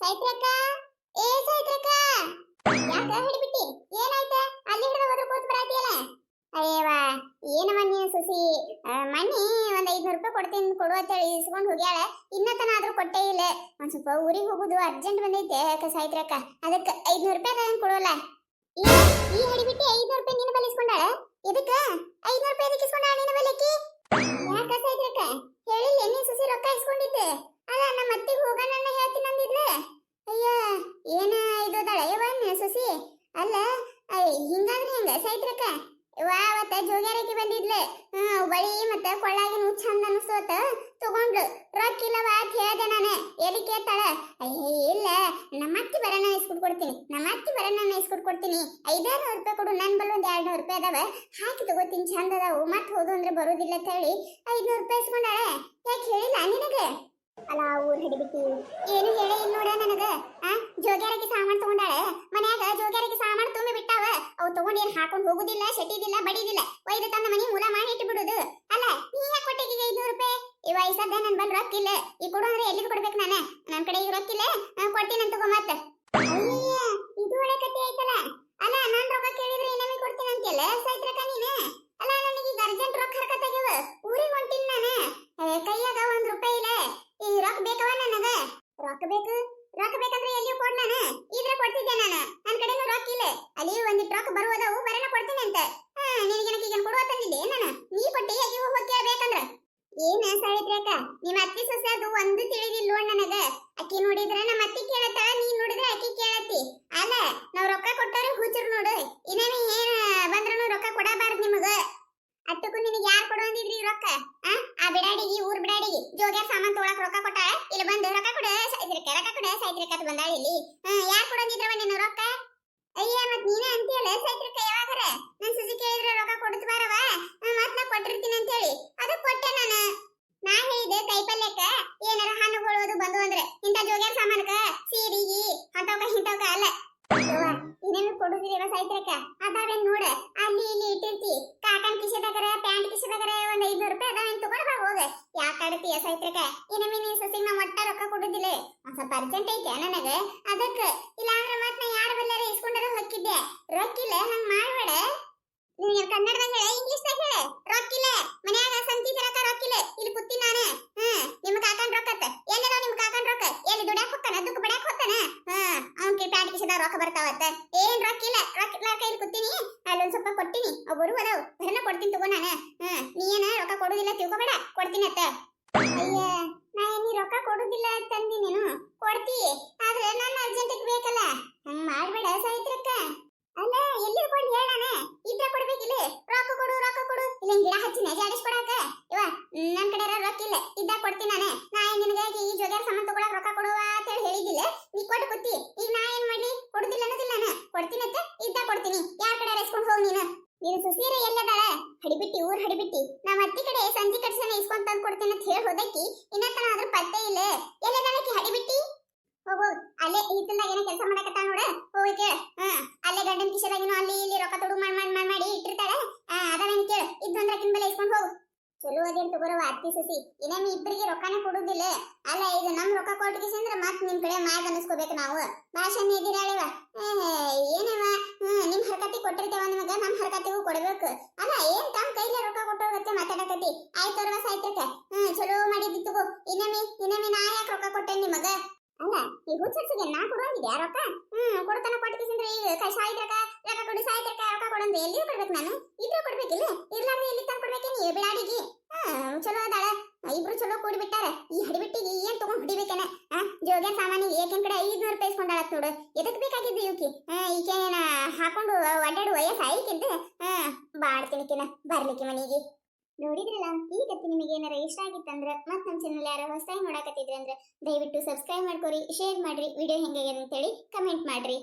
ಸೈತ್ರಕ್ಕ, ಏ ಸೈತ್ರಕ್ಕ, ಯಾಕ ಹಿಡಿಬಿಟ್ಟಿ? ಏನಾಯ್ತ? ಅಲ್ಲಿ ಹಿಡಿದು ಹೋದ್ರ ಕೂತ್ ಬರಾತಿಯಲ್ಲ. ಅಯ್ಯವ್ವ, ಏನವ ನೀನು ಸುಸಿ? ಮಣ್ಣಿ ಒಂದ್ 500 ರೂಪಾಯಿ ಕೊಡ್ತೀನಿ ಕೊಡು ಅಂತೇಳಿ ಇಸ್ಕೊಂಡು ಹೋಗ್ಯಾಳ. ಇನ್ನತನಾದ್ರೂ ಕೊಟ್ಟೇ ಇಲ್ಲ. ಒಂದ್ ಸ್ವಲ್ಪ ಊರಿಗೆ ಹೋಗುದು ಅರ್ಜೆಂಟ್ ಬಂದೈತೆ ಸೈತ್ರಕ್ಕ, ಅದಕ್ಕೆ 500 ರೂಪಾಯಿ ಕೊಡೋಲ್ಲ. ಈ ಹಿಡಿಬಿಟ್ಟಿ 500 ರೂಪಾಯಿ ನಿನ್ನ ಬಲ್ಲಿ ಇಸ್ಕೊಂಡಾಳ? ಇದಕ್ಕ 500 ರೂಪಾಯಿ ಇದಕ್ಕೆ ಇಸ್ಕೊಂಡಾಳ ನಿನ್ನ ಬಲ್ಲಿಕಿ? ಯಾಕ ಸೈತ್ರಕ್ಕ ಹೇಳಿಲ್ಲ ನೀ ಸುಸಿ ರೊಕ್ಕ ಇಸ್ಕೊಂಡಿದ್ದೆ? ಅಲ್ಲ ನಮ್ಮ ಅತ್ತಿಗೆ ಹೋಗೋಣ ಹೇಳ್ತೀನಿ ಅಂದಿದ್ಲೆ. ಅಯ್ಯ, ಏನ ಇದೋದಾಳ ಯವ್ವ ಸುಸಿ? ಅಲ್ಲ ಹಿಂಗಾದ್ರೆ ಹೆಂಗ ಸೈತ್ರಕ್ಕ? ಅವತ್ತ ಜೋಗ್ಯಾರಕ್ಕೆ ಬಂದಿದ್ಲೆ, ಬಳಿ ಮತ್ತ ಕೊಳ್ಳಾಗಿನ ಚಂದ ಅನಿಸ್ತೋತ ತಗೊಂಡ್ಲು. ರೊಕ್ಕ ಇಲ್ಲವ ಅಂತ ಹೇಳ್ದೆ ನಾನು. ಎಲ್ಲಿ ಕೇಳ್ತಾಳ? ಅಯ್ಯ ಇಲ್ಲ, ನಮ್ಮ ಅತ್ತಿ ಬರೋಣ ಇಸ್ಕೊಟ್ ಕೊಡ್ತೀನಿ, ನಮ್ಮ ಅತ್ತಿ ಬರೋಣ ಇಸ್ಕೊಟ್ ಕೊಡ್ತೀನಿ, 500 ರೂಪಾಯಿ ಕೊಡು, ನನ್ ಬಲ್ ಒಂದ್ 200 ರೂಪಾಯಿ ಅದಾವ, ಹಾಕಿ ತಗೋತೀನಿ, ಚಂದ ಅದಾವು, ಮತ್ ಹೋದು ಅಂದ್ರೆ ಬರೋದಿಲ್ಲ ಅಂತ ಹೇಳಿ 500 ರೂಪಾಯಿ ಇಸ್ಕೊಂಡಾಳೆ. ಯಾಕೆ ಹೇಳಿಲ್ಲ ನಿನಗೆ? ಅಲ್ಲ ಊರ್ ಹಿಡಿಬಿಟ್ಟಿ, ಏನು ಹೇಳೇ ಇಲ್ಲ ನೋಡ ನನಗ. ಜೋಗ್ಯಾರಕ್ಕೆ ಸಾಮಾನು ತಗೊಂಡಾಳೆ, ಮನ್ಯಾಗ ಜೋಗ್ಯಾರಕ್ಕೆ ಸಾಮಾನು ತುಂಬಿ ಬಿಟ್ಟಾವ. ಅವು ತಗೊಂಡ್ ಏನ್ ಹಾಕೊಂಡ್ ಹೋಗುದಿಲ್ಲ, ಶೆಟ್ಟಿದಿಲ್ಲ, ಬಡಿದಿಲ್ಲ, ಒಯ್ದು ತನ್ನ ಮನಿ ಮೂಲ ಮಾಡಿ ಇಟ್ಟು ಬಿಡುದು. ಅಲ್ಲ ನೀ ಯಾಕೆ ಕೊಟ್ಟಿಗೆ 500 ರೂಪಾಯಿ? ಇವ ಈ ಸದ್ಯ ನನ್ ಬಲ್ ರೊಕ್ಕ ಇಲ್ಲ, ಈ ಕೊಡು ಅಂದ್ರೆ ಎಲ್ಲಿಗೆ ಕೊಡ್ಬೇಕು ನಾನು? ನನ್ ಕಡೆ ಈಗ ರೊಕ್ಕ ಇಲ್ಲ, ಕೊಡ್ತೀನಿ ಅಂತ ತಗೋ ಮತ್ತ. ಅಯ್ಯ, ಇದು ಒಳ್ಳೆ ಕತೆ ಆಯ್ತಲ್ಲ. ಅಲ್ಲ ನಾನ್ ರೊಕ್ಕ ಕೇಳಿದ್ರೆ ಇನ್ನೊಮ್ಮೆ ಕೊಡ್ತೀನಿ ಅಂತೆಲ್ಲ ಸೈತ್ರಕ್ಕ ನೀನು? ಅಲ್ಲ ನನಗೆ ಈಗ ಅರ್ಜೆಂಟ್ ರೊಕ್ಕ ಹರ್ಕತ್ತಾಗ್ಯವ, ಊರಿಗೆ ಹೊಂಟಿನಿ ನಾನು, ಕೈಯಾಗ 1 ರೂಪಾಯಿ ಇಲ್ಲ. ಈ ರೊಕ್ಕ ಬೇಕವ ನನಗ? ರೊಕ್ಕ ಬೇಕು? ರೊಕ್ಕ ಬೇಕಂದ್ರೆ ಎಲ್ಲಿಯೂ ಕೊಡ್, ನಾನು ಇದ್ರೆ ಕೊಡ್ತಿದ್ದೆ. ನಾನು ನನ್ನ ಕಡೆನೂ ರೊಕ್ಕ ಇಲ್ಲ, ಅಲ್ಲಿ ಒಂದಿಟ್ಟು ರೊಕ್ಕ ಬರುವುದವು, ಬರೋಣ ಕೊಡ್ತೀನಿ ಅಂತ. ನಿನಗೆ ಈಗ ಕೊಡುವ ತಂದಿದ್ದೆ ನಾನು, ನೀ ಕೊಟ್ಟಿ ಆಗಿ ಹೋಗಿ ಕೇಳ್ಬೇಕಂದ್ರ ಏನ ಸಾಯಿತ್ರಿ ಅಕ್ಕ? ನಿಮ್ಮ ಅತ್ತಿ ಸೊಸೆ ಅದು ಒಂದು ತಿಳಿದಿಲ್ಲ ನನಗ. ಅಕ್ಕಿ ನೋಡಿದ್ರೆ ನಮ್ಮ ಅತ್ತಿ ಕೇಳತ್ತಾಳ, ನೀ ನೋಡಿದ್ರೆ ಅಕ್ಕಿ ಕೇಳತ್ತಿ. ಅಲ್ಲ ನಾವ್ ರೊಕ್ಕ ಕೊಟ್ಟವ್ರೆ ಹುಚ್ಚರು ನೋಡು, ಇನ್ನೇನು ಏನ್ ಬಂದ್ರೂ ರೊಕ್ಕ ಕೊಡಬಾರ್ದು ನಿಮಗ. ಅಟ್ಟಕ್ಕೂ ನಿನಗೆ ಯಾರು ಕೊಡುವಂದಿದ್ರಿ ರೊಕ್ಕ? ಆ ಬಿಡಾಡಿಗೆ, ಊರ್ ಬಿಡಾಡಿಗೆ ಜೋಗ್ಯಾರ ಸಾಮಾನ್ ತೊಗೊಳಕ್ ರೊಕ್ಕ ಕೊಟ್ಟ, ಇಲ್ಲಿ ಬಂದು ರೊಕ್ಕ ಕೊಡ ಸಾಯ್ತಿರಕ್ಕ, ರೊಕ್ಕ ಕೊಡ ಸಾಯ್ತಿರಕ್ಕ ಅಂತ ಬಂದಾಳ ಇಲ್ಲಿ. ಯಾರು ಕೊಡಂದಿದ್ರವ ನಿನ್ನ ರೊಕ್ಕ? ಅಯ್ಯ, ಮತ್ ನೀನೇ ಅಂತೀಯಲ್ಲ ಸಾಯ್ತಿರಕ್ಕ, ಯಾವಾಗರ ನನ್ ಸುಜಿ ಕೇಳಿದ್ರೆ ರೊಕ್ಕ ಕೊಡ್ತು ಬಾರವ, ಮತ್ ನಾ ಕೊಟ್ಟಿರ್ತೀನಿ ಅಂತ ಹೇಳಿ ಅದಕ್ಕೆ ಕೊಟ್ಟೆ ನಾನು. ನಾ ಹೇಳಿದೆ ಕೈಪಲ್ಯಕ್ಕ ಏನಾರ ಹಣ್ಣುಗಳು ಅದು ಬಂದು ಅಂದ್ರೆ ಇಂಥ ಜೋಗ್ಯಾರ ಸಾಮಾನಕ್ಕ, ಸೀರಿಗಿ ಅಂತವಕ ಇಂಥವಕ ಅಲ್ಲ. ಇನ್ನೇನು ಕೊಡುದಿಲ್ಲ ಸಾಯ್ತಿರಕ್ಕ, ಅದಾವೇನ್ ನೋಡ ಅಲ್ಲಿ ಇಲ್ಲಿ ಇಟ್ಟಿರ್ತಿ, ಕಾಕನ್ ಕಿಶೆದಾಗರ ಪ್ಯಾಂಟ್ ಕಿಶೆದಾಗರ ಒಂದ್ 500 ರೂಪಾಯಿ ಅದಾವೇನ್ ತಗೊಂಡ್ ಬಾ ಹೋಗ. ಯಾಕೆ ಆಡ್ತೀಯ ಸಾಯ್ತಿರಕ್ಕ? ಇನ್ನೊಮ್ಮೆ ನೀನ್ ಸೊಸಿಗೆ ನಾ ಒಟ್ಟ ರೊಕ್ಕ ಕೊಡುದಿಲ್ಲ, ಒಂದ್ ಸ್ವಲ್ಪ ಅರ್ಜೆಂಟ್ ಐತೆ ನನಗ, ಅದಕ್ಕ. ಇಲ್ಲ ಅಂದ್ರೆ ಮತ್ ನಾ ಯಾರ ಬಲ್ಲಾರ ಇಸ್ಕೊಂಡಾರ ಹೊಕ್ಕಿದ್ದೆ. ರೊಕ್ಕಿಲ್ಲ ಹಂಗ್ ಮಾಡ್ಬೇಡ. ನೀನ್ ಕನ್ನಡದಾಗ ಹೇಳ, ಇಂಗ್ಲಿಷ್ದಾಗ ಹೇಳ. ರೊಕ್ಕಿಲ್ಲ ಮನ್ಯಾಗ ಸಂತಿ ತರಕ ರೊಕ್ಕಿಲ್ಲ, ಇಲ್ಲಿ ಕುತ್ತಿ ನಾನು. ನಿಮ್ ಕಾಕನ್ ರೊಕ್ಕತ್ತ ಎಲ್ಲದ? ನಿಮ್ ಕಾಕನ್ ರೊಕ್ಕ ಎಲ್ಲಿ ದುಡ್ಯಾಕ್ ಹೋಗ್ತಾನ? ದುಡ್ಡು ಬಡ್ಯಾಕ್ ಹೋಗ್ತಾನ? ಅವ್ನ್ ಪ್ಯಾಂಟ್ ಕಿಶದ ರೊಕ್ಕ ಬರ್ತಾವತ್ತ. ಏನ್ ರೊಕ್ಕಿಲ್ಲ, ರೊಕ್ಕ ಇಲ್ಲಾರ್ಕ ಇಲ್ಲಿ ಕುತ್ತೀನಿ, ಅಲ್ಲೊಂದ್ ಸ್ವಲ್ಪ ಕೊಟ್ಟಿನಿ, ಒಬ್ಬರು ಅದಾವ್, ಬರನ ಕೊಡ್ತೀನಿ ತಗೋ ನಾನು. ನೀ ಏನ ರೊಕ್ಕ ಕೊಡುದಿಲ್ಲ ತಿಳ್ಕೊಬೇಡ, ಕೊಡ್ತೀನಿ ಅತ್ತ. ಅಯ್ಯ, ನಾ ನೀ ರೊಕ್ಕ ಕೊಡುದಿಲ್ಲ ಅಂತಂದಿ, ನೀನು ಕೊಡ್ತಿ, ಆದ್ರೆ ನನ್ನ ಅರ್ಜೆಂಟಿಗೆ ಬೇಕಲ್ಲ, ಹಂಗ್ ಮಾಡ್ಬೇಡ ಸಾಯ್ತ್ರಕ್ಕ. ಅಲ್ಲ ಎಲ್ಲಿ ಕೊಂಡು ಹೇಳಾನ, ಇದ್ರ ಕೊಡ್ಬೇಕಿಲ್ಲ, ರೊಕ್ಕ ಕೊಡು ರೊಕ್ಕ ಕೊಡು, ಇಲ್ಲ ಗಿಡ ಹಚ್ಚಿ ನೆಜಾಡಿಸ್ ಕೊಡಾಕ. ಇವ ನನ್ ಕಡೆ ರೊಕ್ಕ ಇಲ್ಲ, ಇದ್ದ ಕೊಡ್ತೀನಿ ನಾನು. ನಾ ನಿನಗೆ ಈ ಜೋಗ್ಯಾರ ಸಾಮಾನು ತಗೊಳಕ್ ರೊಕ್ಕ ಕೊಡುವ ಅಂತ ಹೇಳಿ ಹೇಳಿದ್ದಿಲ್ಲ, ನೀ ಕೊಟ್ಟು ಕುತ್ತಿ. ಈಗ ನಾ ಏನ್ ಮಾಡ್ಲಿ? ಕೊಡುದಿಲ್ಲ ಅನ್ನೋದಿಲ್ಲ, ನಾನು ಕೊಡ್ತೀನಿ ಅಂತ ಇದ್ದ ಕೊಡ್ತೀನಿ. ಯಾರ ಕಡೆ ರೆಸ್ಕೊಂಡ್ ಹೋಗಿ ನೀನು? ನೀನು ಸುಸೀರ ಎಲ್ಲದಾಳ? ಹಡಿಬಿಟ್ಟಿ, ಊರ್ ಹಡಿಬಿಟ್ಟಿ. ನಮ್ಮ ಅತ್ತಿ ಕಡೆ ಸಂಜೆ ಕಟ್ಸನೆ ಇಸ್ಕೊಂಡ್ ತಂದು ಕೊಡ್ತೀನಿ ಅಂತ ಹೇಳಿ ಹೋದಕ್ಕಿ ಇನ್ನತನ ಆದ್ರೂ ಪತ್ತೆ ಇಲ್ಲ. ಎಲ್ಲದಾಳಕಿ ಹಡಿಬಿಟ್ಟಿ? ಹೋಗು, ಅಲ್ಲೇ ಹಿತ್ತಲ್ದಾಗ ಏನೋ ಕೆಲಸ ಮಾಡಕತ್ತಾಳ ನೋಡ, ಹೋಗಿ ಕೇಳ. ಅಲ್ಲೇ ಗಂಡನ ಕಿಶದಾಗಿನೂ ಅಲ್ಲಿ ಇಲ್ಲಿ ರೊಕ್ಕ ತೊಡು ಮಾಡಿ ಇಟ್ಟಿರ್ತಾಳೆ. ಅದಾವೇನು ಕೇಳು, ಇದ್ದಂದ್ರೆ ಆಕಿನ ಬಲೆ ಇಸ್ಕೊಂಡು ಹೋಗು. ಚಲೋ ಅದೇನ್ ತಗೋರವ ಅತ್ತಿ ಸಸಿ, ಇನ್ನೊಮ್ಮೆ ಇಬ್ಬರಿಗೆ ರೊಕ್ಕನೇ ಕೊಡುದಿಲ್ಲ. ಅಲ್ಲ ಇದು ನಮ್ ರೊಕ್ಕ ಕೊಟ್ಟಿಗೆ ಮತ್ ನಿಮ್ ಕಡೆ ಮಾಡ್ ಅನಿಸ್ಕೋಬೇಕು ನಾವು. ಭಾಷಣ ಎದಿರಾಳಿವ ಏನವ? ನಿಮ್ ಹರಕತಿ ಕೊಟ್ಟಿರ್ತೇವ ನಿಮಗ, ನಮ್ ಹರಕತಿಗೂ ಕೊಡ್ಬೇಕು. ಅಲ್ಲ ಏನ್ ತಮ್ಮ ಕೈಲೇ ರೊಕ್ಕ ಕೊಟ್ಟೋಗತ್ತೆ ಮಾತಾಡಕತಿ. ಆಯ್ತವ್ರವ ಸಾಯ್ತಕ್ಕ, ಚಲೋ ಮಾಡಿದ್ದು ತಗೋ. ಇನ್ನೊಮ್ಮೆ ನಾ ಯಾಕೆ ರೊಕ್ಕ ಕೊಟ್ಟೇನ್ ನಿಮಗ? ಅಲ್ಲ ಈ ಹುಚ್ಚರ್ಸಿಗೆ ನಾ ಕೊಡುವಂಗಿದ್ಯಾ ರೊಕ್ಕ? ಕೊಡ್ತಾನ ಕೊಟ್ಟಿಗೆ ಈಗ ಸಾಯ್ತ್ರಕ ರೊಕ್ಕ ಕೊಡು, ಸಾಯ್ತ್ರಕ ರೊಕ್ಕ ಕೊಡಂದ್ರೆ ಎಲ್ಲಿಯೂ ಕೊಡ್ಬೇಕು ನಾನು? ಇದ್ರೂ ಕೊಡ್ಬೇಕಿಲ್ಲ, ಇರ್ಲಾರ್ದೆ ಎಲ್ಲಿ ತಂದು ಕೊಡ್ಬೇಕೇನಿ ಬಿಡಾಡಿಗೆ? ಚಲೋ ಅದಾಳ, ಇಬ್ರು ಚಲೋ ಕೂಡಿಬಿಟ್ಟಾರ. ಈ ಹಡಿಬಿಟ್ಟಿಗೆ ಏನ್ ತಗೊಂಡ್ ಹಿಡಿಬೇಕೇನ? ಜೋಗ್ಯಾರ ಸಾಮಾನಿಗೆ ಏಕನ್ ಕಡೆ 500 ರೂಪಾಯಿ ಇಸ್ಕೊಂಡಾಳತ್ ನೋಡು. ಎದಕ್ ಬೇಕಾಗಿದ್ದು ಇವಕಿ? ಈಕೇನ ಹಾಕೊಂಡು ಅಡ್ಡಾಡು ವಯಸ್ಸು ಆಯ್ಕಿಂದ ಬಾಡ್ತಿನಿಕಿನ ಬರ್ಲಿಕ್ಕೆ ಮನೆಗೆ. ನೋಡಿದ್ರಲ್ಲ, ಈ ಕಥೆ ನಿಮಗೆ ಏನಾರ ಇಷ್ಟ ಆಗಿತ್ತಂದ್ರ ಮತ್ ನಮ್ಮ ಚಾನೆಲ್ ಯಾರು ಹೊಸದಾಗಿ ನೋಡಾಕತ್ತಿದ್ರಿ ಅಂದ್ರೆ ದಯವಿಟ್ಟು ಸಬ್ಸ್ಕ್ರೈಬ್ ಮಾಡ್ಕೊರಿ, ಶೇರ್ ಮಾಡ್ರಿ, ವಿಡಿಯೋ ಹೆಂಗಾಗ್ಯದ ಅಂತೇಳಿ ಕಮೆಂಟ್ ಮಾಡ್ರಿ.